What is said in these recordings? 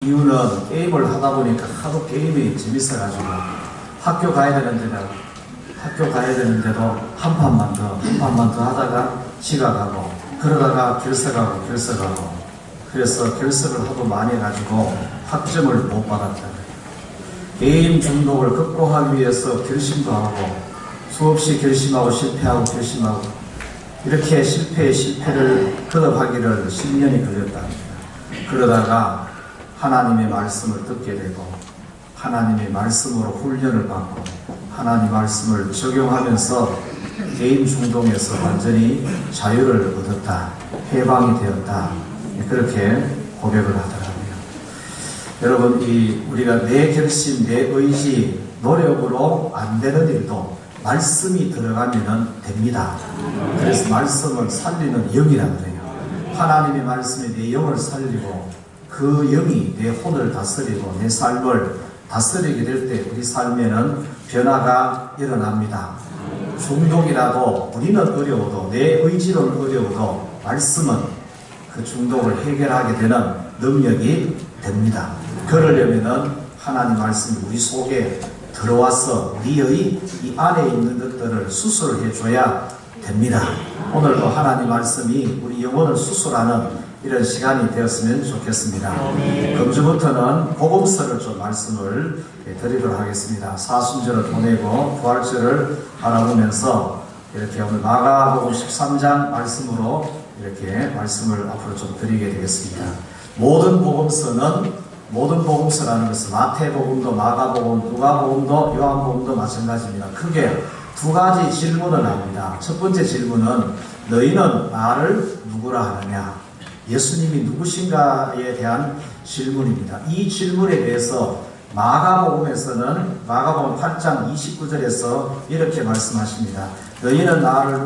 이유는 게임을 하다 보니까 하도 게임이 재밌어가지고 학교 가야 되는데도 한 판만 더 하다가 지각하고 그러다가 결석하고 그래서 결석을 하도 많이 해가지고 학점을 못 받았다. 게임 중독을 극복하기 위해서 결심도 하고 수없이 결심하고 실패하고 이렇게 실패를 거듭하기를 10년이 걸렸다. 그러다가 하나님의 말씀을 듣게 되고 하나님의 말씀으로 훈련을 받고 하나님 말씀을 적용하면서 게임 중독에서 완전히 자유를 얻었다. 해방이 되었다. 그렇게 고백을 하더라고요. 여러분, 우리가 내 결심, 내 의지, 노력으로 안 되는 일도 말씀이 들어가면 됩니다. 그래서 말씀을 살리는 영이라고 그래요. 하나님의 말씀이 내 영을 살리고 그 영이 내 혼을 다스리고 내 삶을 다스리게 될 때 우리 삶에는 변화가 일어납니다. 중독이라도 우리는 어려워도 내 의지로는 어려워도 말씀은 그 중독을 해결하게 되는 능력이 됩니다. 그러려면은 하나님 말씀이 우리 속에 들어와서 우리의 이 안에 있는 것들을 수술해 줘야 됩니다. 오늘도 하나님 말씀이 우리 영혼을 수술하는 이런 시간이 되었으면 좋겠습니다. 금주부터는 복음서를 좀 말씀을 드리도록 하겠습니다. 사순절을 보내고 부활절을 바라보면서 이렇게 오늘 마가복음 13장 말씀으로 이렇게 말씀을 앞으로 좀 드리게 되겠습니다. 모든 복음서라는 것은 마태복음도 마가복음, 누가복음도 요한복음도 마찬가지입니다. 크게 두 가지 질문을 합니다. 첫 번째 질문은 너희는 나를 누구라 하느냐? 예수님이 누구신가에 대한 질문입니다. 이 질문에 대해서 마가복음에서는 마가복음 8장 29절에서 이렇게 말씀하십니다. 너희는 나를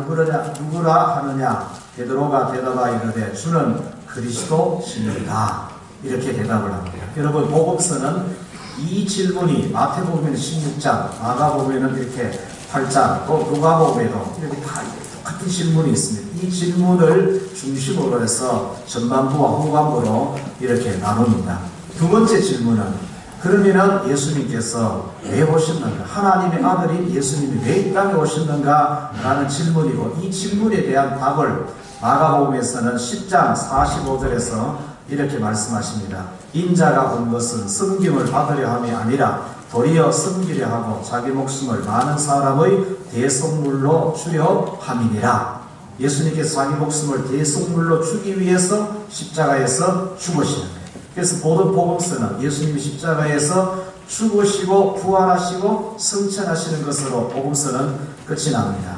누구라 하느냐? 베드로가 대답하여 이르되 주는 그리스도시니이다. 이렇게 대답을 합니다. 여러분, 복음서는 이 질문이 마태복음에는 16장, 마가복음에는 이렇게 8장, 또 누가복음에도 이렇게 다 똑같은 질문이 있습니다. 이 질문을 중심으로 해서 전반부와 후반부로 이렇게 나눕니다. 두 번째 질문은 그러면은 예수님께서 왜 오셨는가? 하나님의 아들인 예수님이 왜 이 땅에 오셨는가? 라는 질문이고, 이 질문에 대한 답을 마가복음에서는 10장 45절에서 이렇게 말씀하십니다. 인자가 온 것은 섬김을 받으려 함이 아니라 도리어 섬기려 하고 자기 목숨을 많은 사람의 대속물로 주려 함이니라. 예수님께서 자기 목숨을 대속물로 주기 위해서 십자가에서 죽으시는 거예요. 그래서 모든 복음서는 예수님이 십자가에서 죽으시고 부활하시고 승천하시는 것으로 복음서는 끝이 납니다.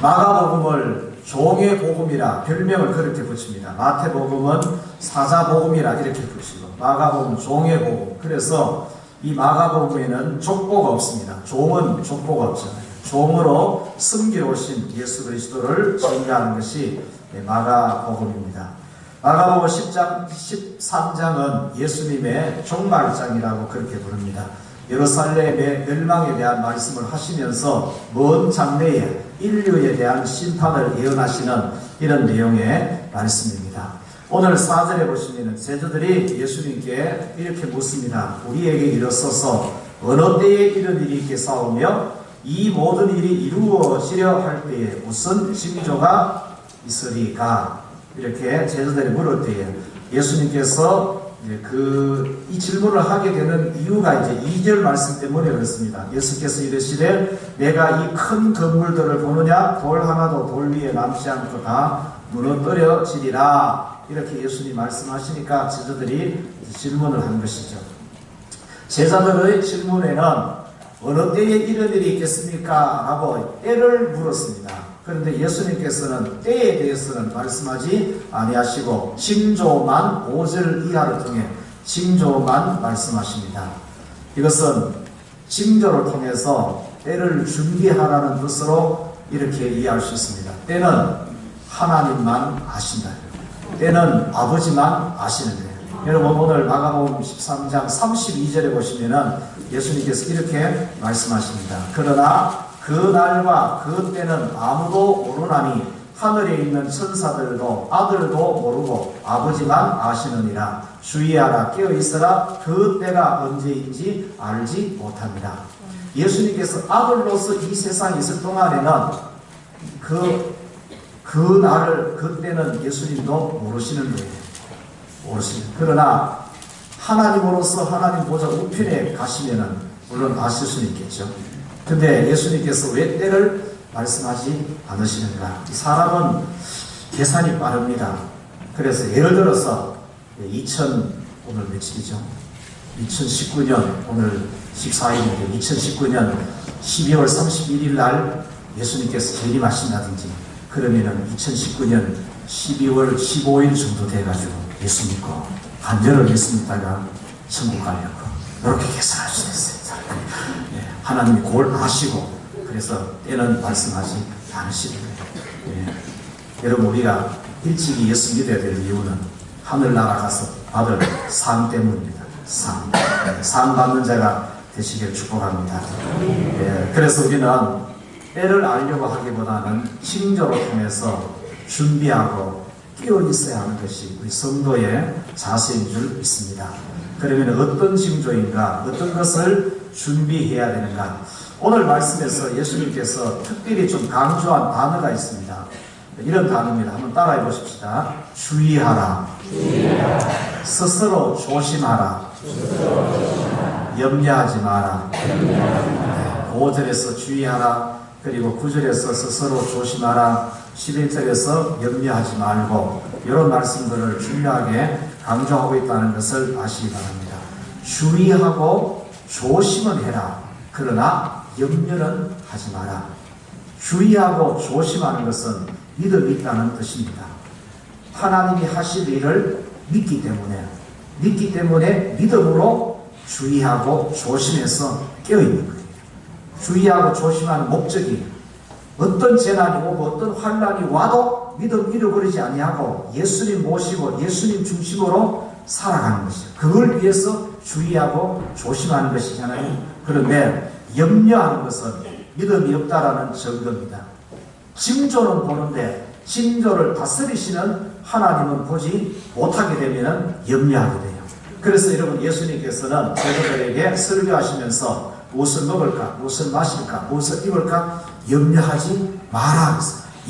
마가복음을 종의 복음이라 별명을 그렇게 붙입니다. 마태복음은 사자복음이라 이렇게 붙이고 마가복음은 종의 복음. 그래서 이 마가복음에는 족보가 없습니다. 종은 족보가 없잖아요. 종으로 섬기러 오신 예수 그리스도를 증거하는 것이 마가복음입니다. 마가복음 10장, 13장은 예수님의 종말장이라고 그렇게 부릅니다. 예루살렘의 멸망에 대한 말씀을 하시면서 먼 장래에 인류에 대한 심판을 예언하시는 이런 내용의 말씀입니다. 오늘 4절에 보시면 제자들이 예수님께 이렇게 묻습니다. 우리에게 일어서서 어느 때에 이런 일이 있겠사오며 이 모든 일이 이루어지려 할 때에 무슨 징조가 있으리까? 이렇게 제자들이 물을 때에 예수님께서 이 질문을 하게 되는 이유가 이제 2절 말씀 때문에 그렇습니다. 예수께서 이르시되 내가 이 큰 건물들을 보느냐? 돌 하나도 돌 위에 남지 않고 다 무너뜨려지리라. 이렇게 예수님 말씀하시니까 제자들이 질문을 한 것이죠. 제자들의 질문에는 어느 때에 이런 일이 있겠습니까? 라고 때를 물었습니다. 그런데 예수님께서는 때에 대해서는 말씀하지 아니하시고 징조만 5절 이하를 통해 징조만 말씀하십니다. 이것은 징조를 통해서 때를 준비하라는 뜻으로 이렇게 이해할 수 있습니다. 때는 하나님만 아신다. 때는 아버지만 아시는 거예요. 여러분, 오늘 마가복음 13장 32절에 보시면은 예수님께서 이렇게 말씀하십니다. 그러나 그 날과 그 때는 아무도 모르나니 하늘에 있는 천사들도 아들도 모르고 아버지만 아시느니라. 주의하라, 깨어있으라. 그 때가 언제인지 알지 못합니다. 예수님께서 아들로서 이 세상에 있을 동안에는 그 날을, 그때는 예수님도 모르시는 거예요. 모르시는. 그러나 하나님으로서 하나님 보좌 우편에 가시면은 물론 아실 수는 있겠죠. 근데 예수님께서 왜 때를 말씀하지 않으시는가? 이 사람은 계산이 빠릅니다. 그래서 예를 들어서 오늘 며칠이죠? 2019년 오늘 14일인데 2019년 12월 31일 날 예수님께서 재림하신다든지 그러면은 2019년 12월 15일 정도 돼가지고 예수 믿고 간절을 예수 믿다가 천국 가려고 이렇게 계산할 수 있어요. 하나님이 그걸 아시고 그래서 때는 말씀하지 않으시는 거예요. 여러분 우리가 일찍이 예수 믿어야 될 이유는 하늘나라 가서 받을 상 때문입니다. 상 받는 자가 되시길 축복합니다. 그래서 우리는 때를 알려고 하기보다는 징조를 통해서 준비하고 끼어 있어야 하는 것이 우리 성도의 자세인 줄 믿습니다. 그러면 어떤 징조인가, 어떤 것을 준비해야 되는가? 오늘 말씀에서 예수님께서 특별히 좀 강조한 단어가 있습니다. 이런 단어입니다. 한번 따라해 보십시다. 주의하라. 스스로 조심하라. 염려하지 마라. 5절에서 주의하라. 그리고 9절에서 스스로 조심하라. 11절에서 염려하지 말고 이런 말씀들을 중요하게 강조하고 있다는 것을 아시기 바랍니다. 주의하고 조심은 해라. 그러나 염려는 하지 마라. 주의하고 조심하는 것은 믿음이 있다는 뜻입니다. 하나님이 하실 일을 믿기 때문에 믿음으로 주의하고 조심해서 깨어있는 거예요. 주의하고 조심하는 목적이 어떤 재난이 오고 어떤 환난이 와도 믿음 잃어버리지 아니하고 예수님 모시고 예수님 중심으로 살아가는 것이죠. 그걸 위해서 주의하고 조심하는 것이잖아요. 그런데 염려하는 것은 믿음이 없다라는 증거입니다. 징조는 보는데 징조를 다스리시는 하나님은 보지 못하게 되면 염려하게 돼요. 그래서 여러분 예수님께서는 제자들에게 설교하시면서 무엇을 먹을까, 무엇을 마실까, 무엇을 입을까 염려하지 마라.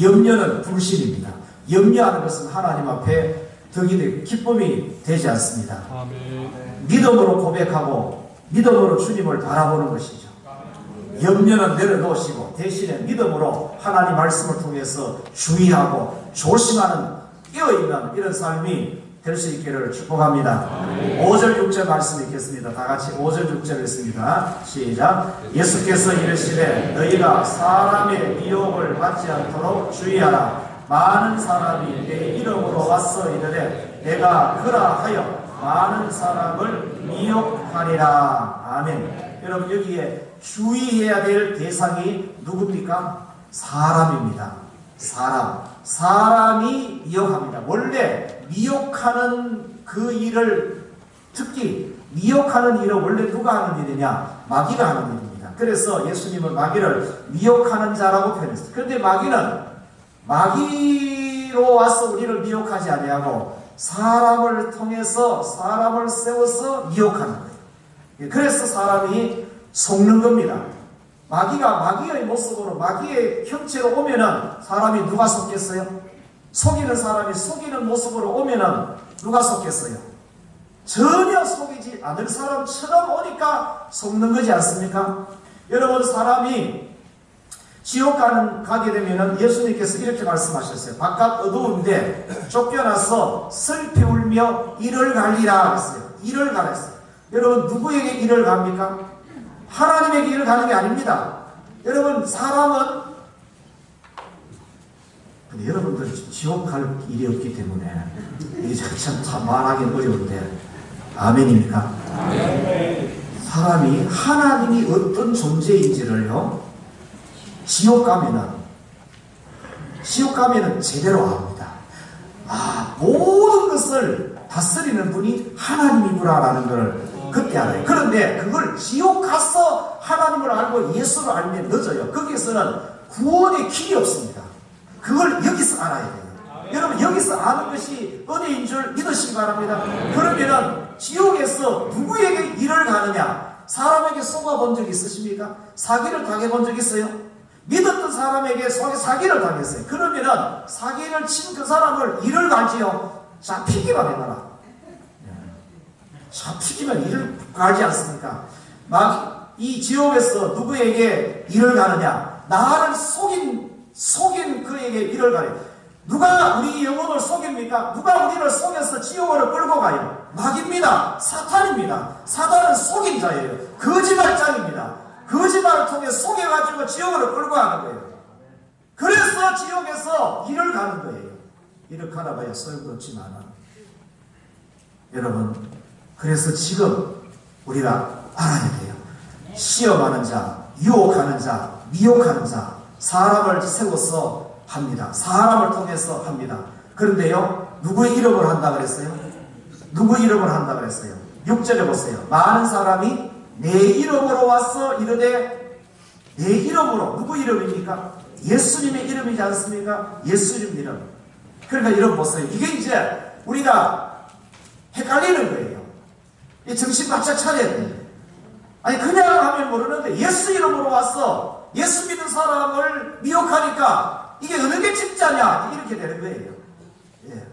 염려는 불신입니다. 염려하는 것은 하나님 앞에 기쁨이 되지 않습니다. 믿음으로 고백하고 믿음으로 주님을 바라보는 것이죠. 염려는 내려놓으시고 대신에 믿음으로 하나님 말씀을 통해서 주의하고 조심하는 깨어있는 이런 삶이 될 수 있기를 축복합니다. 5절 6절 말씀 읽겠습니다. 다 같이 5절 6절 읽습니다. 시작. 예수께서 이르시되 너희가 사람의 미혹을 받지 않도록 주의하라. 많은 사람이 내 이름으로 와서 이르되 내가 그라 하여 많은 사람을 미혹하리라. 아멘. 여러분 여기에 주의해야 될 대상이 누굽니까? 사람입니다. 사람이 미혹합니다. 원래 미혹하는 그 일을, 특히 미혹하는 일은 원래 누가 하는 일이냐? 마귀가 하는 일입니다. 그래서 예수님은 마귀를 미혹하는 자라고 표현했어요. 그런데 마귀로 와서 우리를 미혹하지 아니하고 사람을 통해서 사람을 세워서 미혹하는 거예요. 그래서 사람이 속는 겁니다. 마귀가 마귀의 모습으로 마귀의 형체로 오면은 사람이 누가 속겠어요? 속이는 사람이 속이는 모습으로 오면은 누가 속겠어요? 전혀 속이지 않을 사람처럼 오니까 속는 거지 않습니까? 여러분 사람이 지옥 가게 되면은 예수님께서 이렇게 말씀하셨어요. 바깥 어두운데 쫓겨나서 슬피 울며 이를 갈리라 했어요. 이를 가랬어요. 여러분 누구에게 이를 갑니까? 하나님에게 이를 가는 게 아닙니다. 여러분 사람은 근데 여러분들 지옥 갈 일이 없기 때문에 이게 참 말하기는 어려운데 아멘입니까? 사람이 하나님이 어떤 존재인지를요 지옥 가면은 제대로 압니다. 모든 것을 다스리는 분이 하나님이구나라는 걸 그때 알아요. 그런데 그걸 지옥 가서 하나님을 알고 예수를 알면 늦어요. 거기에서는 구원의 길이 없습니다. 그걸 여기서 알아야 돼요. 여러분 여기서 아는 것이 은혜인 줄 믿으시기 바랍니다. 그러면은 지옥에서 누구에게 일을 가느냐? 사람에게 속아본 적 있으십니까? 사기를 당해본 적 있어요? 믿었던 사람에게 사기를 당했어요. 그러면은 사기를 친 그 사람을 일을 갈지요? 잡히기만 해봐라. 잡히기만 일을 가지 않습니까? 막 이 지옥에서 누구에게 일을 가느냐? 나를 속인 그에게 일을 가요. 누가 우리 영혼을 속입니까? 누가 우리를 속여서 지옥으로 끌고 가요? 마귀입니다. 사탄입니다. 사탄은 속인 자예요. 거짓말장입니다. 거짓말을 통해 속여가지고 지옥으로 끌고 가는 거예요. 그래서 지옥에서 일을 가는 거예요. 일을 가나봐야 소용없지만 여러분, 그래서 지금 우리가 알아야 돼요. 시험하는 자, 유혹하는 자, 미혹하는 자, 사람을 세워서 합니다. 사람을 통해서 합니다. 그런데요, 누구의 이름을 한다 그랬어요? 누구 이름을 한다 그랬어요? 6절에 보세요. 많은 사람이 내 이름으로 와서 이르되, 내 이름으로, 누구 이름입니까? 예수님의 이름이지 않습니까? 예수님 이름. 그러니까 이름 보세요. 이게 이제 우리가 헷갈리는 거예요. 정신 바짝 차려야 돼요. 아니 그냥 하면 모르는데 예수 이름으로 와서 예수 믿는 사람을 미혹하니까 이게 어느 게 진짜냐 이렇게 되는 거예요. 예.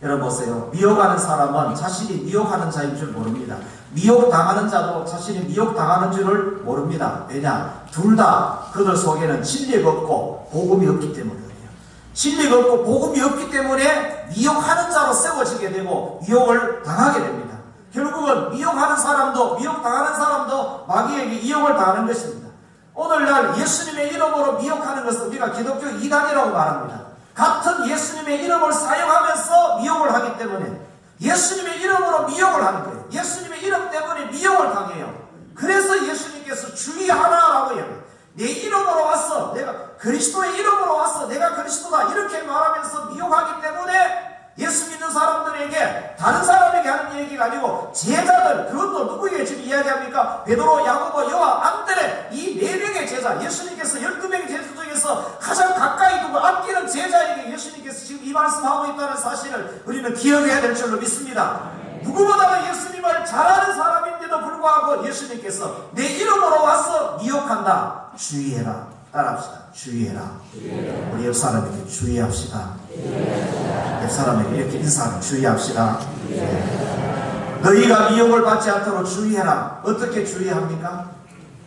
여러분 보세요. 미혹하는 사람은 자신이 미혹하는 자인 줄 모릅니다. 미혹당하는 자도 자신이 미혹당하는 줄을 모릅니다. 왜냐? 둘 다 그들 속에는 진리가 없고 복음이 없기 때문이에요. 진리가 없고 복음이 없기 때문에 미혹하는 자로 세워지게 되고 미혹을 당하게 됩니다. 결국은 미혹하는 사람도 미혹당하는 사람도 마귀에게 이용을 당하는 것입니다. 오늘날 예수님의 이름으로 미혹하는 것은 우리가 기독교 이단이라고 말합니다. 같은 예수님의 이름을 사용하면서 미혹을 하기 때문에 예수님의 이름으로 미혹을 하는 거예요. 예수님의 이름 때문에 미혹을 당해요. 그래서 예수님께서 주의하라라고 해요. 내 이름으로 왔어, 내가 그리스도의 이름으로 왔어, 내가 그리스도다 이렇게 말하면서 미혹하기 때문에 예수 믿는 사람들에게 다른 사람에게 하는 얘기가 아니고 제자들, 그것도 누구에게 지금 이야기합니까? 베드로, 야고보, 요한, 안드레 이 4명의 제자, 예수님께서 12명의 제자 중에서 가장 가까이 두고 아끼는 제자에게 예수님께서 지금 이 말씀하고 있다는 사실을 우리는 기억해야 될 줄로 믿습니다. 누구보다도 예수님을 잘 아는 사람인데도 불구하고 예수님께서 내 이름으로 와서 미혹한다. 주의해라. 따라합시다. 주의해라. 우리 옆 사람에게 주의합시다. 옆 사람에게 이렇게 인사하면 주의합시다. 너희가 미혹을 받지 않도록 주의해라. 어떻게 주의합니까?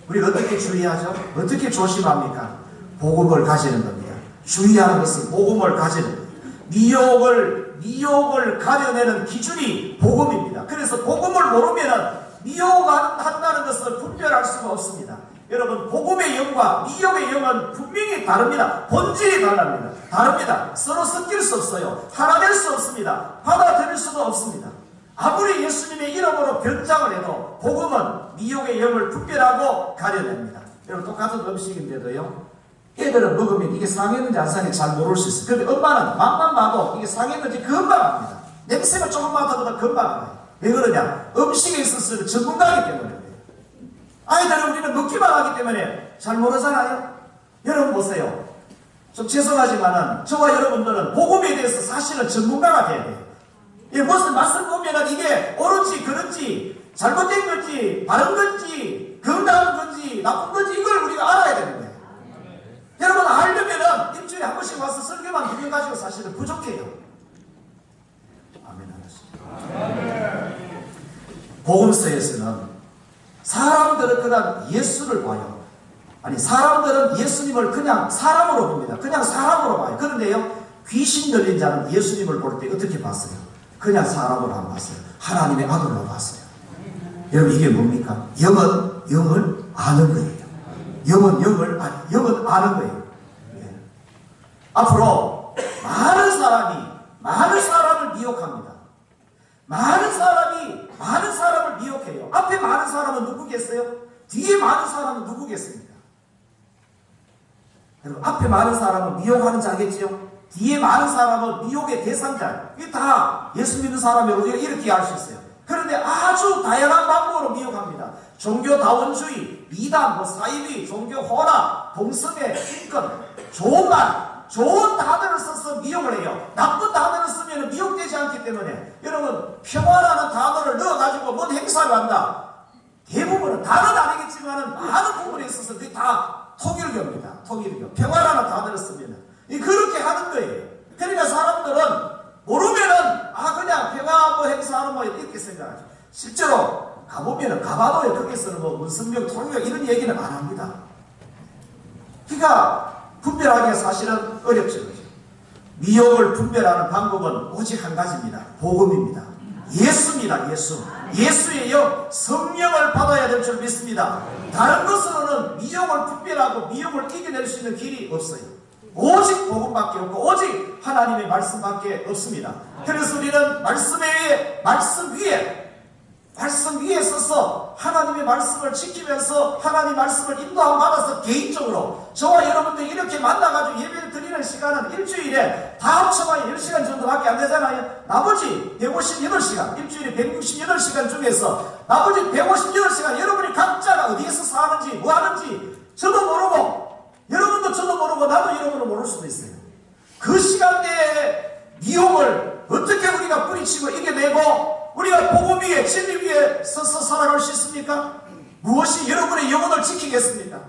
우리가 어떻게 주의하죠? 어떻게 조심합니까? 복음을 가지는 겁니다. 주의하는 것은 복음을 가지는 겁니다. 미혹을 가려내는 기준이 복음입니다. 그래서 복음을 모르면 미혹한다는 것을 분별할 수가 없습니다. 여러분, 복음의 영과 미혹의 영은 분명히 다릅니다. 본질이 다릅니다. 서로 섞일 수 없어요. 하나 될 수 없습니다. 받아들일 수도 없습니다. 아무리 예수님의 이름으로 변장을 해도 복음은 미혹의 영을 분별하고 가려냅니다. 여러분, 똑같은 음식인데도요, 애들은 먹으면 이게 상했는지 안 상했는지 잘 모를 수 있어요. 그런데 엄마는 맛만 봐도 이게 상했는지 금방 압니다. 냄새가 조금 맡아도 금방 알아요. 왜 그러냐? 음식에 있어서 전문가이기 때문에. 아이들은 우리는 먹기만 하기 때문에 잘 모르잖아요. 여러분 보세요. 좀 죄송하지만은 저와 여러분들은 복음에 대해서 사실은 전문가가 돼야 돼요. 무슨 맛을 보면은 이게 옳은지 그런지 잘못된 건지 바른 건지 건강한 건지 나쁜 건지 이걸 우리가 알아야 되는 거예요. 여러분 알려면은 일주일에 한 번씩 와서 설교만 들려 가지고 사실은 부족해요. 아멘 하셨습니다. 복음서에서는 사람들은 그냥 예수를 봐요. 아니 사람들은 예수님을 그냥 사람으로 봅니다. 그냥 사람으로 봐요. 그런데요, 귀신 들린 자는 예수님을 볼 때 어떻게 봤어요? 그냥 사람으로 안 봤어요. 하나님의 아들로 봤어요. 여러분 이게 뭡니까? 영은 영을 아는 거예요. 영은 아는 거예요. 예. 앞으로 많은 사람을 미혹합니다. 많은 사람을 미혹해요. 앞에 많은 사람은 누구겠어요? 뒤에 많은 사람은 누구겠습니까? 여러분, 앞에 많은 사람은 미혹하는 자겠지요? 뒤에 많은 사람은 미혹의 대상자예요. 이게 다 예수 믿는 사람이라고 이렇게 알 수 있어요. 그런데 아주 다양한 방법으로 미혹합니다. 종교다원주의, 이단, 사이비, 종교 혼합, 동성애, 인권, 좋은 말, 좋은 단어를 써서 미혹을 해요. 나쁜 단어를 쓰면 미혹되지 않기 때문에 여러분 평화라는 단어를 넣어가지고 뭔 행사를 한다. 대부분은 다는 아니겠지만 많은 부분에 있어서 그게 다 통일교입니다. 통일교. 평화라는 단어를 쓰면 그렇게 하는 거예요. 그러니까 사람들은 모르면은 그냥 평화 뭐 행사하는 뭐 이렇게 생각하죠. 실제로 가보면은 가봐도요 거기서는 뭐 문성명, 통일교 이런 얘기는 안 합니다. 그러니까 분별하기가 사실은 어렵죠. 미혹을 분별하는 방법은 오직 한 가지입니다. 복음입니다. 예수입니다. 예수. 예수의 영, 성령을 받아야 될 줄 믿습니다. 다른 것으로는 미혹을 분별하고 미혹을 이겨낼 수 있는 길이 없어요. 오직 복음밖에 없고 오직 하나님의 말씀밖에 없습니다. 그래서 우리는 말씀 위에 서서 하나님의 말씀을 지키면서 하나님의 말씀을 인도함 받아서 개인적으로 저와 여러분들 이렇게 만나가지고 예배를 드리는 시간은 일주일에 다 합쳐봐야 10시간 정도밖에 안 되잖아요. 나머지 158시간, 일주일에 168시간 중에서 나머지 158시간 여러분이 각자가 어디에서 사는지 뭐 하는지 저도 모르고 여러분도 저도 모르고 나도 여러분을 모를 수도 있어요. 그 시간대에 미혹을 어떻게 우리가 뿌리치고 이겨내고 우리가 복음 위에 진리 위에 서서 살아갈 수 있습니까? 무엇이 여러분의 영혼을 지키겠습니까?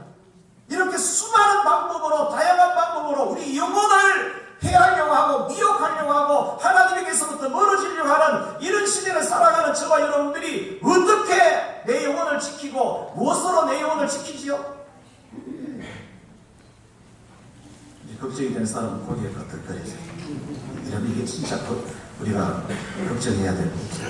이렇게 수많은 방법으로 다양한 방법으로 우리 영혼을 해하려고 하고 미혹하려고 하고 하나님에게서부터 멀어지려고 하는 이런 시대를 살아가는 저와 여러분들이 어떻게 내 영혼을 지키고 무엇으로 내 영혼을 지키지요? 걱정이 되는 사람은 거기에 끄덕거리세요. 이러면 이게 진짜 우리가 걱정해야 되는 거죠.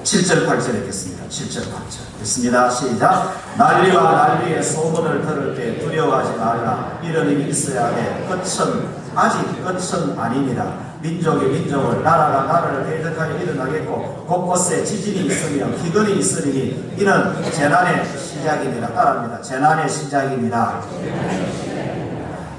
7절 8절 읽겠습니다. 7절 8절 읽습니다. 시작. 난리와 난리의 소문을 들을 때 두려워하지 말라. 이런 일이 있어야 해. 아직 끝은 아닙니다. 민족이 민족을, 나라가 나라를 대적하여 일어나겠고 곳곳에 지진이 있으며 기근이 있으니 이는 재난의 시작입니다. 따라합니다. 재난의 시작입니다.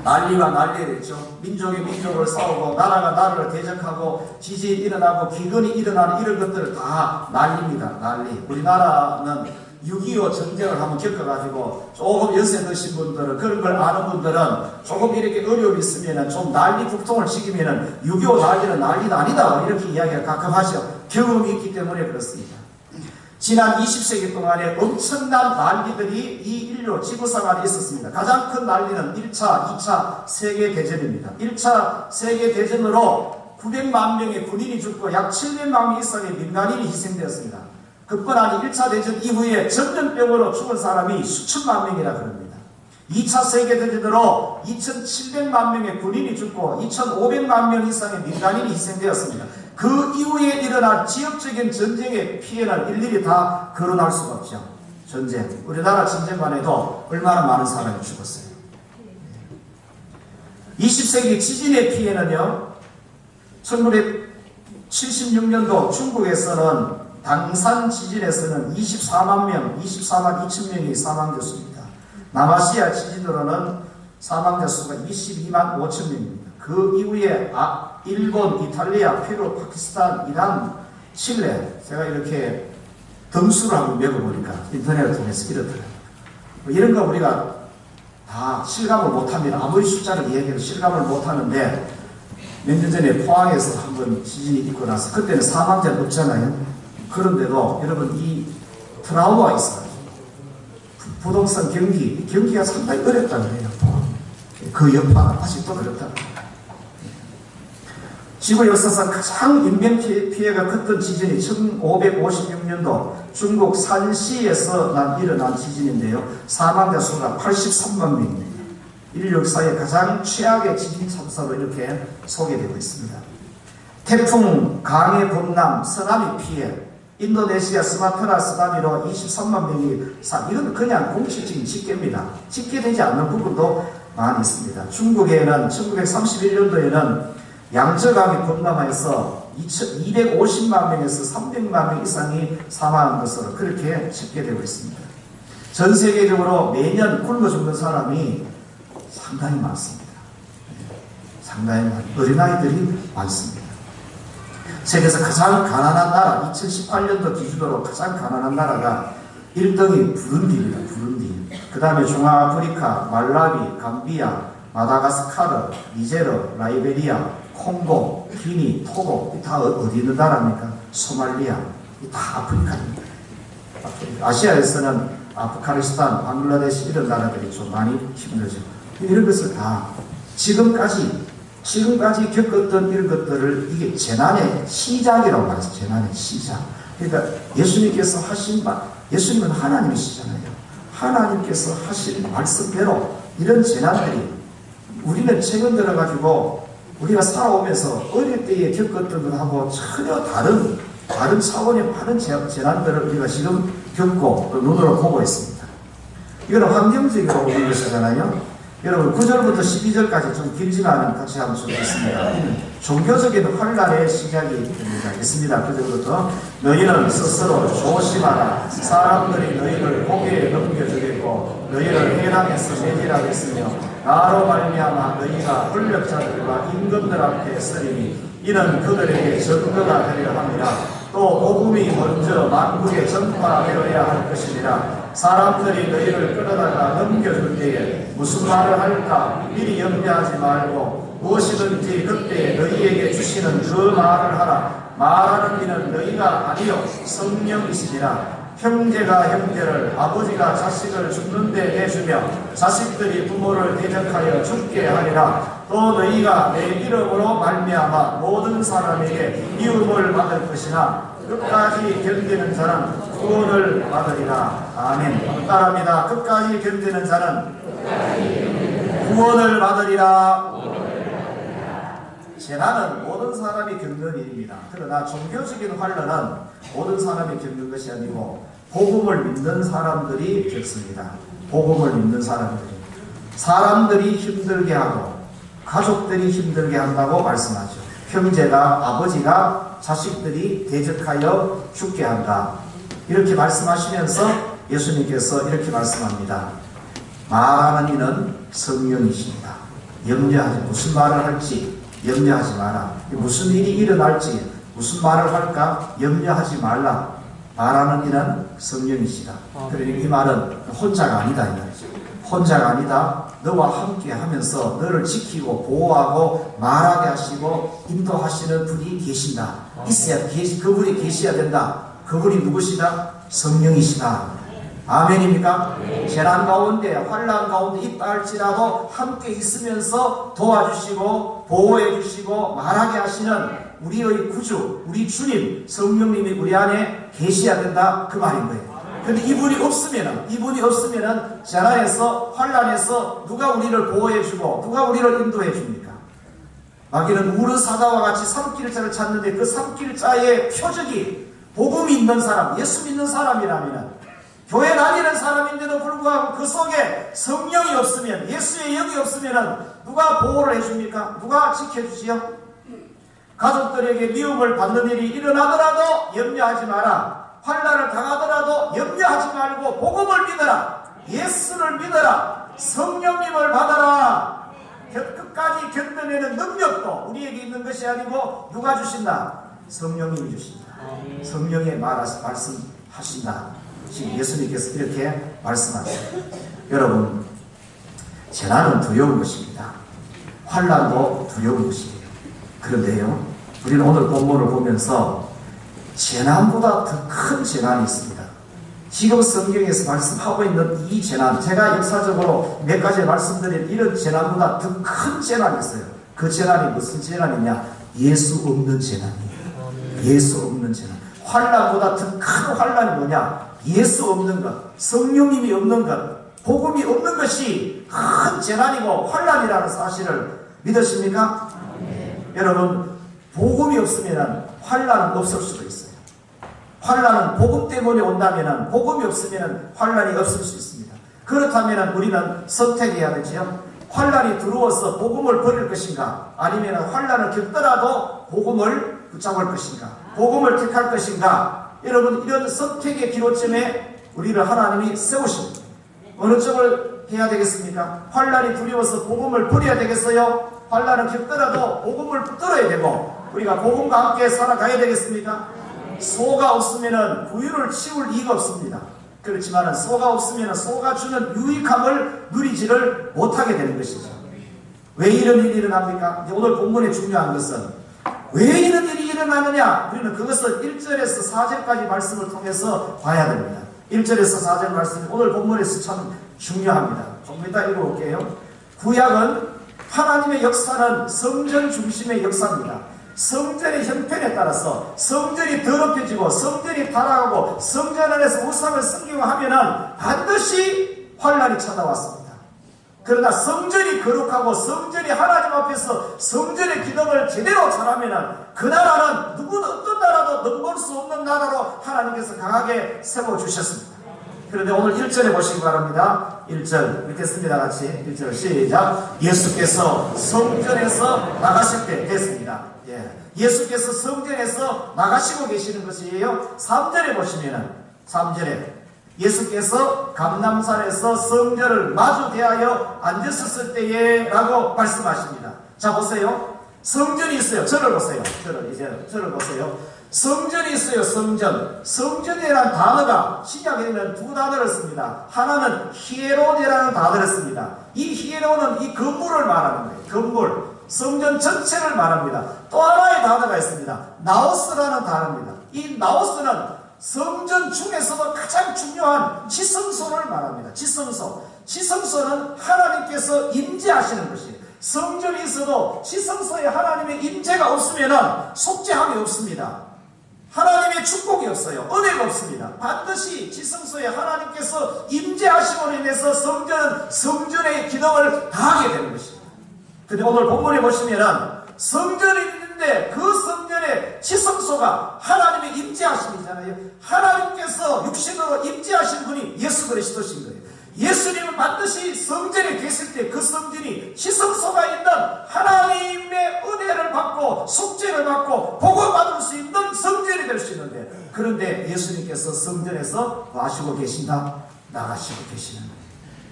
난리와 난리를 했죠. 민족이 민족을 싸우고 나라가 나라를 대적하고 지진이 일어나고 기근이 일어나는 이런 것들을 다 난리입니다. 난리. 우리나라는 6.25 전쟁을 한번 겪어가지고 조금 연세 드신 분들은 그런 걸 아는 분들은 조금 이렇게 어려움이 있으면 좀 난리 국통을 지키면 6.25 난리는 난리도 아니다 이렇게 이야기를 가끔 하죠. 경험이 있기 때문에 그렇습니다. 지난 20세기 동안에 엄청난 난리들이 이 인류 지구상 안에 있었습니다. 가장 큰 난리는 1차, 2차 세계대전입니다. 1차 세계대전으로 900만 명의 군인이 죽고 약 700만 명 이상의 민간인이 희생되었습니다. 그뿐 아니 1차 대전 이후에 전염병으로 죽은 사람이 수천만 명이라 그럽니다. 2차 세계대전으로 2700만 명의 군인이 죽고 2500만 명 이상의 민간인이 희생되었습니다. 그 이후에 일어날 지역적인 전쟁의 피해는 일일이 다 거론할 수가 없죠. 전쟁. 우리나라 전쟁만 해도 얼마나 많은 사람이 죽었어요. 20세기 지진의 피해는요. 1976년도 중국에서는 당산 지진에서는 24만 2천 명이 사망됐습니다. 남아시아 지진으로는 사망자 수가 22만 5천 명입니다. 그 이후에 일본, 이탈리아, 페루, 파키스탄, 이란, 칠레 제가 이렇게 등수를 한번 매겨보니까 인터넷을 통해서 이렇더라고요. 이런 거 우리가 다 실감을 못합니다. 아무리 숫자를 얘기해도 실감을 못하는데 몇 년 전에 포항에서 한번 지진이 있고 나서 그때는 사망자는 없잖아요. 그런데도 여러분 이 트라우마가 있어요. 부동산 경기가 상당히 어렵다고 해요. 그 여파가 아직도 그렇다. 지구 역사상 가장 인명 피해가 컸던 지진이 1556년도 중국 산시에서 일어난 지진인데요. 사망자 수가 83만 명입니다. 인류 역사의 가장 최악의 지진 참사로 이렇게 소개되고 있습니다. 태풍, 강의 범람, 쓰나미 피해, 인도네시아 스마트라 쓰나미로 23만 명이 이건 그냥 공식적인 집계입니다. 집계되지 않는 부분도 많이 있습니다. 중국에는 1931년도에는 양저강이 범람하여서 250만 명에서 300만 명 이상이 사망한 것으로 그렇게 집계되고 있습니다. 전 세계적으로 매년 굶어 죽는 사람이 상당히 많습니다. 상당히 어린아이들이 많습니다. 세계에서 가장 가난한 나라, 2018년도 기준으로 가장 가난한 나라가 1등이 부룬디입니다. 부룬디. 그 다음에 중아아프리카, 말라위, 감비아, 마다가스카르, 니제르, 라이베리아, 콩고, 기니, 토고, 다 어디 있는 나라입니까? 소말리아, 다 아프리카입니다. 아시아에서는 아프가니스탄, 방글라데시 이런 나라들이 좀 많이 힘들죠. 이런 것을 다 지금까지 겪었던 이런 것들을 이게 재난의 시작이라고 말해서 재난의 시작. 그러니까 예수님께서 하신 말, 예수님은 하나님이시잖아요. 하나님께서 하신 말씀대로 이런 재난들이 우리는 최근 들어가지고 우리가 살아오면서 어릴 때에 겪었던 것하고 전혀 다른 차원의 많은 재난들을 우리가 지금 겪고 눈으로 보고 있습니다. 이거는 환경적으로 오는 것이잖아요. 여러분 9절부터 12절까지 좀 길지만 같이 한번 보겠습니다. 종교적인 환란의 시작이 됩니다. 있습니다. 9절부터 너희는 스스로 조심하라. 사람들이 너희를 고개에 넘겨주겠고 너희를 해당에서 매질하겠으며 나로 말미암아 너희가 권력자들과 임금들 앞에 서리니 이는 그들에게 증거가 되리라 합니다. 또 복음이 먼저 만국에 전파되어야 할 것이니라. 사람들이 너희를 끌어다가 넘겨줄 때에 무슨 말을 할까 미리 염려하지 말고 무엇이든지 그때 너희에게 주시는 그 말을 하라. 말하는 이는 너희가 아니요 성령이시니라. 형제가 형제를, 아버지가 자식을 죽는 데 내주며 자식들이 부모를 대적하여 죽게 하리라. 또 너희가 내 이름으로 말미암아 모든 사람에게 미움을 받을 것이나 끝까지 견디는 자는 구원을 받으리라. 아멘. 따라합니다. 끝까지 견디는 자는 구원을 받으리라. 재난은 모든 사람이 겪는 일입니다. 그러나 종교적인 환란은 모든 사람이 겪는 것이 아니고 복음을 믿는 사람들이 겪습니다. 복음을 믿는 사람들이 힘들게 하고 가족들이 힘들게 한다고 말씀하죠. 형제가, 아버지가, 자식들이 대적하여 죽게 한다. 이렇게 말씀하시면서 예수님께서 이렇게 말씀합니다. 말하는 이는 성령이십니다. 염려하지, 무슨 말을 할지 염려하지 마라. 무슨 일이 일어날지 무슨 말을 할까 염려하지 말라. 말하는 이는 성령이시다. 그러니 이 말은 혼자가 아니다 이 말이죠. 혼자가 아니다. 너와 함께 하면서 너를 지키고 보호하고 말하게 하시고 인도하시는 분이 계신다. 그분이 계셔야 된다. 그분이 누구시다? 성령이시다. 아멘입니까? 재난 가운데 환난 가운데 있다 할지라도 함께 있으면서 도와주시고 보호해 주시고 말하게 하시는 우리의 구주, 우리 주님 성령님이 우리 안에 계셔야 된다 그 말인 거예요. 그런데 이분이 없으면은 재난에서 환난에서 누가 우리를 보호해 주고 누가 우리를 인도해 줍니까? 마귀는 우르 사자와 같이 삼킬자를 찾는데 그 삼킬자의 표적이 복음이 있는 사람, 예수 믿는 사람이라면 교회 다니는 사람인데도 불구하고 그 속에 성령이 없으면 예수의 영이 없으면 누가 보호를 해줍니까? 누가 지켜주지요? 가족들에게 미움을 받는 일이 일어나더라도 염려하지 마라. 환난을 당하더라도 염려하지 말고 복음을 믿어라. 예수를 믿어라. 성령님을 받아라. 끝까지 견뎌내는 능력도 우리에게 있는 것이 아니고 누가 주신다? 성령님이 주신다. 성령의 말씀하신다. 지금 예수님께서 이렇게 말씀하세요. 여러분, 재난은 두려운 것입니다. 환난도 두려운 것이에요. 그런데요, 우리는 오늘 본문을 보면서 재난보다 더 큰 재난이 있습니다. 지금 성경에서 말씀하고 있는 이 재난, 제가 역사적으로 몇 가지 말씀드린 이런 재난보다 더 큰 재난이 있어요. 그 재난이 무슨 재난이냐? 예수 없는 재난이에요. 예수 없는 재난. 환난보다 더 큰 환난이 뭐냐? 예수 없는 것, 성령님이 없는 것, 복음이 없는 것이 큰 재난이고 환난이라는 사실을 믿으십니까? 여러분, 복음이 없으면 환난은 없을 수도 있어요. 환난은 복음 때문에 온다면 복음이 없으면 환난이 없을 수 있습니다. 그렇다면 우리는 선택해야 되지요. 환난이 들어와서 복음을 버릴 것인가 아니면 환난을 겪더라도 복음을 붙잡을 것인가 복음을 택할 것인가. 여러분, 이런 선택의 기로점에 우리를 하나님이 세우십니다. 어느 쪽을 해야 되겠습니까? 환난이 두려워서 복음을 버려야 되겠어요? 환난을 겪더라도 복음을 붙들어야 되고 우리가 복음과 함께 살아가야 되겠습니까? 소가 없으면 구유를 치울 이유가 없습니다. 그렇지만 소가 없으면 소가 주는 유익함을 누리지를 못하게 되는 것이죠. 왜 이런 일이 일어납니까? 오늘 본문의 중요한 것은 왜 이런 일이 일어나느냐? 우리는 그것을 1절에서 4절까지 말씀을 통해서 봐야 됩니다. 1절에서 4절 말씀이 오늘 본문에서 참 중요합니다. 좀 이따 읽어볼게요. 구약은 하나님의 역사는 성전 중심의 역사입니다. 성전의 형편에 따라서 성전이 더럽혀지고 성전이 타락하고 성전 안에서 우상을 섬기고 하면은 반드시 환란이 찾아왔습니다. 그러나 성전이 거룩하고 성전이 하나님 앞에서 성전의 기능을 제대로 잘하면은 그 나라는 누구는 어떤 나라도 넘볼 수 없는 나라로 하나님께서 강하게 세워주셨습니다. 그런데 오늘 1절에 보시기 바랍니다. 1절 읽겠습니다. 같이 1절 시작. 예수께서 성전에서 나가실 때 됐습니다. 예수께서 성전에서 나가시고 계시는 것이에요. 3절에 보시면은 3절에 예수께서 감람산에서 성전을 마주 대하여 앉으셨을 때에 라고 말씀하십니다. 자 보세요. 성전이 있어요. 저를 보세요. 저를 보세요. 성전이 있어요. 성전이라는 단어가 신약에는 두 단어를 씁니다. 하나는 히에론이라는 단어를 씁니다. 이 히에론은 이 건물을 말하는 거예요. 건물, 성전 전체를 말합니다. 또 하나의 단어가 있습니다. 나오스라는 단어입니다. 이 나오스는 성전 중에서도 가장 중요한 지성소를 말합니다. 지성소는 하나님께서 임재하시는 것이에요. 성전이 있어도 지성소에 하나님의 임재가 없으면 속죄함이 없습니다. 하나님의 축복이 없어요. 은혜가 없습니다. 반드시 지성소에 하나님께서 임재하심으로 인해서 성전은 성전의 기능을 다하게 되는 것입니다. 근데 오늘 본문에 보시면은 성전이 있는데 그 성전의 지성소가 하나님의 임재하심이잖아요. 하나님께서 육신으로 임재하신 분이 예수 그리스도신 거예요. 예수님은 반드시 성전에 계실 때 그 성전이 지성소가 있는 하나님의 은혜를 받고 속죄를 받고 복을 받을 수 있는 성전이 될 수 있는데, 그런데 예수님께서 성전에서 하시고 계신다? 나가시고 계시는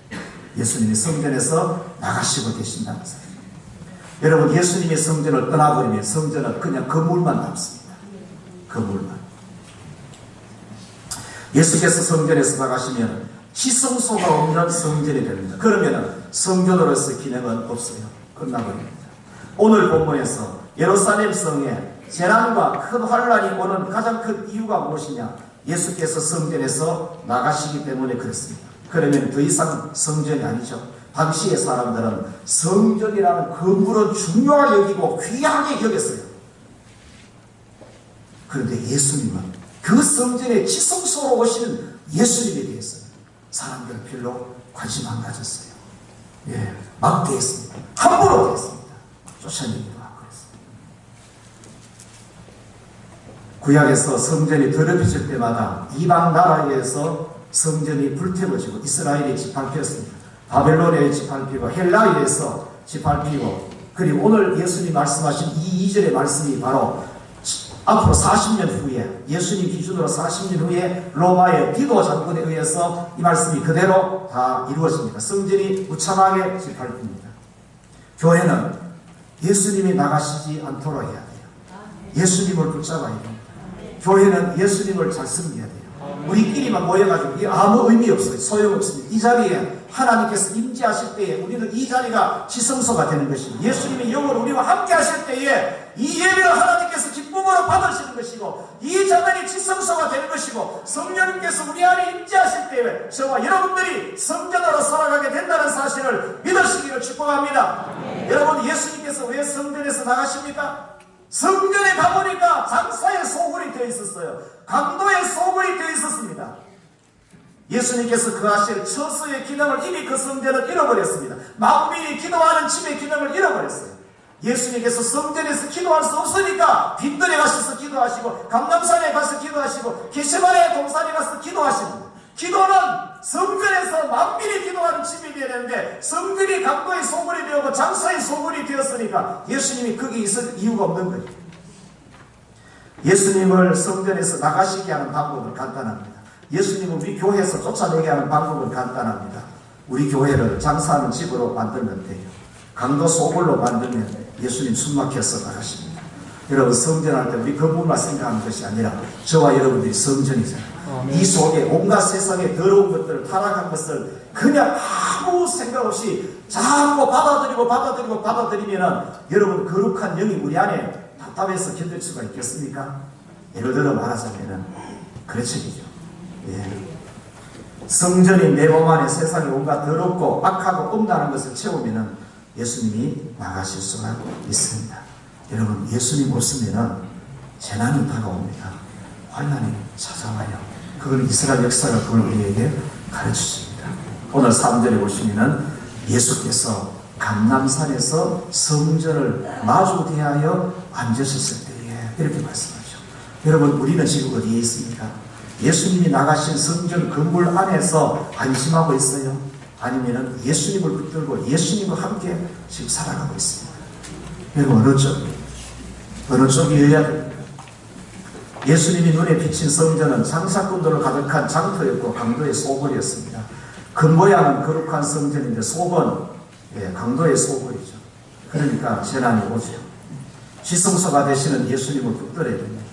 거예요. 예수님이 성전에서 나가시고 계신다는 사실. 여러분, 예수님의 성전을 떠나버리면 성전은 그냥 건물만 남습니다. 건물만. 예수께서 성전에서 나가시면 지성소가 없는 성전이 됩니다. 그러면 성전으로서 기능은 없어요. 끝나버립니다. 오늘 본문에서 예루살렘 성에 재난과 큰 환란이 오는 가장 큰 이유가 무엇이냐? 예수께서 성전에서 나가시기 때문에 그렇습니다. 그러면 더 이상 성전이 아니죠. 당시의 사람들은 성전이라는 건물은 중요하게 여기고 귀하게 여겼어요. 그런데 예수님은 그 성전의 지성소로 오시는 예수님에 대해서 사람들은 별로 관심 안 가졌어요. 막대했습니다. 함부로 됐습니다. 쫓아내기도 하고 그랬습니다. 구약에서 성전이 더럽혀질 때마다 이방 나라에서 성전이 불태워지고 이스라엘이 짓밟혔습니다. 바벨론에 짓밟히고 헬라에서 짓밟히고, 그리고 오늘 예수님 말씀하신 이 2절의 말씀이 바로 앞으로 40년 후에, 예수님 기준으로 40년 후에 로마의 디도 장군에 의해서 이 말씀이 그대로 다 이루어집니다. 성전이 무참하게 짓밟힙니다. 교회는 예수님이 나가시지 않도록 해야 돼요. 예수님을 붙잡아야 됩니다. 교회는 예수님을 잘 섬겨야 돼요. 우리끼리만 모여가지고 아무 의미 없어요. 소용없습니다. 이 자리에 하나님께서 임재하실 때에 우리는 이 자리가 지성소가 되는 것입니다. 예수님의 영으로 우리와 함께 하실 때에 이 예배를 하나님께서 기쁨으로 받으시는 것이고, 이 자들이 지성소가 되는 것이고, 성령님께서 우리 안에 임재하실 때에 저와 여러분들이 성전으로 살아가게 된다는 사실을 믿으시기를 축복합니다. 여러분, 예수님께서 왜 성전에서 나가십니까? 성전에 가보니까 장사의 소굴이 되어 있었어요. 강도의 소굴이 되어 있었습니다. 예수님께서 그 하실 처소의 기능을 이미 그 성전은 잃어버렸습니다. 만민이 기도하는 집의 기능을 잃어버렸어요. 예수님께서 성전에서 기도할 수 없으니까 빈들에 가셔서 기도하시고, 감람산에 가서 기도하시고, 게세마네 동산에 가서 기도하십니다. 기도는 성전에서 만민이 기도하는 집이 되어야 되는데 성전이 강도의 소굴이 되었고 장사의 소굴이 되었으니까 예수님이 거기 있을 이유가 없는 거예요. 예수님을 성전에서 나가시게 하는 방법은 간단합니다. 예수님은 우리 교회에서 쫓아내게 하는 방법은 간단합니다. 우리 교회를 장사하는 집으로 만들면 돼요. 강도 소굴로 만들면 예수님 숨막혀서 나가십니다. 여러분, 성전할 때 우리 건물만 생각하는 것이 아니라 저와 여러분들이 성전이잖아요. 이 속에 온갖 세상의 더러운 것들, 타락한 것을 그냥 아무 생각 없이 자꾸 받아들이면은 여러분 거룩한 영이 우리 안에 답답해서 견딜 수가 있겠습니까? 예를 들어 말하자면은 그렇죠. 예. 성전이 내 몸 안에 세상에 온갖 더럽고 악하고 없다는 것을 채우면은 예수님이 나가실 수가 있습니다. 여러분 예수님 없으면은 재난이 다가옵니다. 환난이 찾아와요. 그건 이스라엘 역사가 그걸 우리에게 가르쳐줍니다. 오늘 3절에 보시면은 예수께서 감람산에서 성전을 마주 대하여 앉으셨을 때에 이렇게 말씀하죠. 여러분 우리는 지금 어디에 있습니까? 예수님이 나가신 성전 건물 안에서 안심하고 있어요? 아니면은 예수님을 붙들고 예수님과 함께 지금 살아가고 있습니다. 여러분 어느 쪽이어야 됩니까? 예수님이 눈에 비친 성전은 장사꾼들로 가득한 장터였고 강도의 소굴이었습니다. 겉모양은 거룩한 성전인데 속은 강도의 소굴이죠. 그러니까 재난이 오죠. 지성소가 되시는 예수님을 붙들어야 됩니다.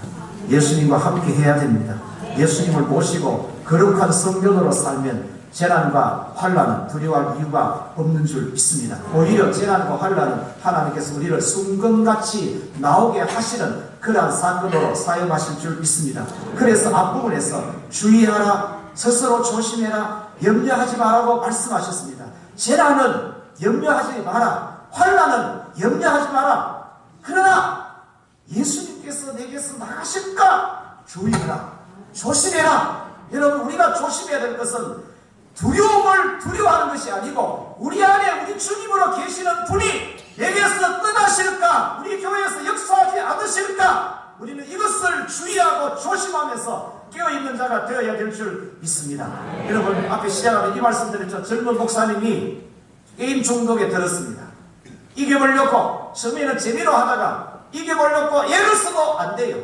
예수님과 함께 해야 됩니다. 예수님을 모시고 거룩한 성전으로 살면 재난과 환난은 두려워할 이유가 없는 줄 믿습니다. 오히려 재난과 환난은 하나님께서 우리를 순금같이 나오게 하시는 그러한 사건으로 사용하실 줄 믿습니다. 그래서 앞부분에서 주의하라, 스스로 조심해라, 염려하지 마라고 말씀하셨습니다. 재난은 염려하지 마라, 환난은 염려하지 마라. 그러나 예수님께서 내게서 나가실까? 주의하라, 조심해라. 여러분 우리가 조심해야 될 것은 두려움을 두려워하는 것이 아니고 우리 안에 우리 주님으로 계시는 분이 내게서 떠나실까? 우리 교회에서 역사하지 않으실까? 우리는 이것을 주의하고 조심하면서 깨어있는 자가 되어야 될 줄 믿습니다. 여러분 앞에 시작하면 이 말씀 드렸죠. 젊은 목사님이 게임 중독에 들었습니다. 이겨보려고 처음에는 재미로 하다가 이겨보려고 애를 써도 안 돼요.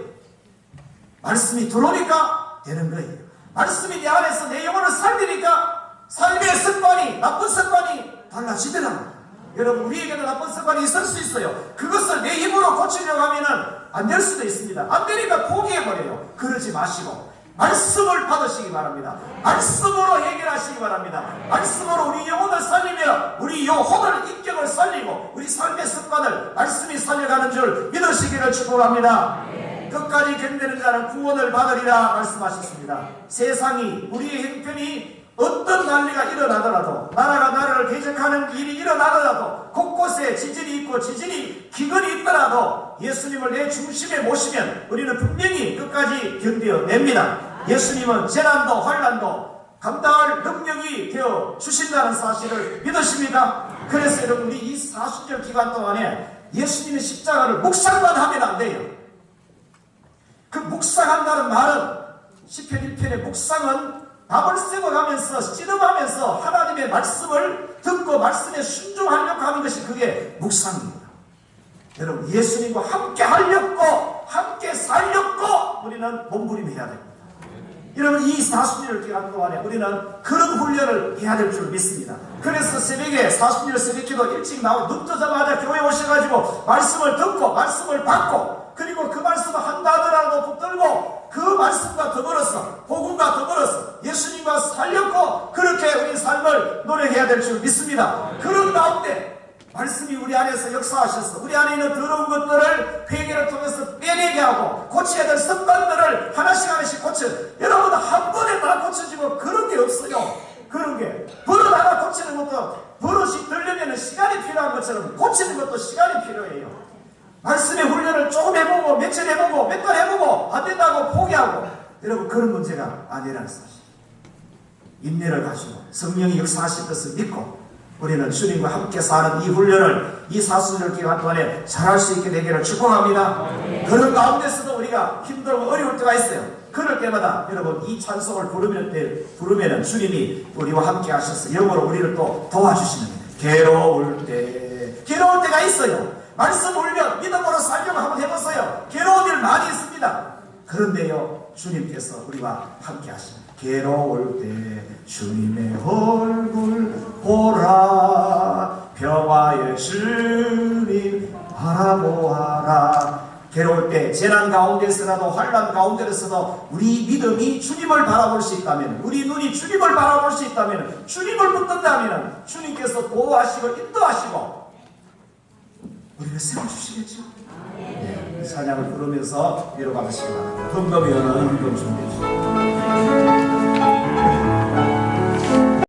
말씀이 들어오니까 되는 거예요. 말씀이 내 안에서 내 영혼을 살리니까 삶의 습관이, 나쁜 습관이 달라지더라고요. 여러분 우리에게도 나쁜 습관이 있을 수 있어요. 그것을 내 힘으로 고치려고 하면은 안 될 수도 있습니다. 안 되니까 포기해버려요. 그러지 마시고 말씀을 받으시기 바랍니다. 말씀으로 해결하시기 바랍니다. 말씀으로 우리 영혼을 살리며 우리 영혼을 인격을 살리고 우리 삶의 습관을 말씀이 살려가는 줄 믿으시기를 축복합니다. 끝까지 견디는 자는 구원을 받으리라 말씀하셨습니다. 세상이 우리의 형편이 어떤 난리가 일어나더라도 나라가 나라를 대적하는 일이 일어나더라도 곳곳에 지진이 있고 지진이 기근이 있더라도 예수님을 내 중심에 모시면 우리는 분명히 끝까지 견뎌냅니다. 예수님은 재난도 환난도 감당할 능력이 되어 주신다는 사실을 믿으십니까? 그래서 여러분 우리 이 40년 기간 동안에 예수님의 십자가를 묵상만 하면 안 돼요. 그 묵상한다는 말은 시편 1편의 묵상은 밥을 세워가면서 씨름하면서 하나님의 말씀을 듣고 말씀에 순종하려고 하는 것이 그게 묵상입니다. 여러분 예수님과 함께 하려고 함께 살려고 우리는 몸부림해야 됩니다. 여러분 이 40년을 기간 동안에 우리는 그런 훈련을 해야 될 줄 믿습니다. 그래서 새벽에 40년 새벽기도 일찍 나와 눈 뜨자마자 교회 오셔가지고 말씀을 듣고 말씀을 받고 그리고 그 말씀을 한다 하더라도 붙들고 그 말씀과 더불어서 복음과 더불어서 예수님과 살렸고 그렇게 우리 삶을 노력해야 될 줄 믿습니다. 그런 가운데 말씀이 우리 안에서 역사하셔서 우리 안에 있는 더러운 것들을 회개를 통해서 빼내게 하고 고쳐야 될 습관들을 하나씩 고쳐. 여러분 한 번에 다 고쳐지고 그런 게 없어요. 그런 게 버릇 하나 고치는 것도 버릇이 들려면 시간이 필요한 것처럼 고치는 것도 시간이 필요해요. 말씀의 훈련을 조금 해보고 며칠 해보고 몇 달 해보고 안 된다고 포기하고 여러분 그런 문제가 아니라는 사실. 인내를 가지고 성령이 역사하실 것을 믿고 우리는 주님과 함께 사는 이 훈련을 이 40년 기간 동안에 잘할 수 있게 되기를 축복합니다. 그런 가운데서도 우리가 힘들고 어려울 때가 있어요. 그럴 때마다 여러분 이 찬송을 부르면 주님이 우리와 함께 하셔서 영으로 우리를 또 도와주시는 괴로울 때가 있어요. 말씀 울면 믿음으로 살려고 한번 해보세요. 괴로운 일 많이 있습니다. 그런데요 주님께서 우리와 함께 하십니다. 괴로울 때 주님의 얼굴 보라 평화의 주님 바라보아라 괴로울 때, 재난 가운데서라도, 환난 가운데서도 우리 믿음이 주님을 바라볼 수 있다면, 우리 눈이 주님을 바라볼 수 있다면, 주님을 붙든다면 주님께서 보호하시고 인도하시고 우리를 세워주시겠죠. 네, 이 찬양을 부르면서 위로 받으시기 바랍니다. 헌금위원은 헌금 준비해 주십시오.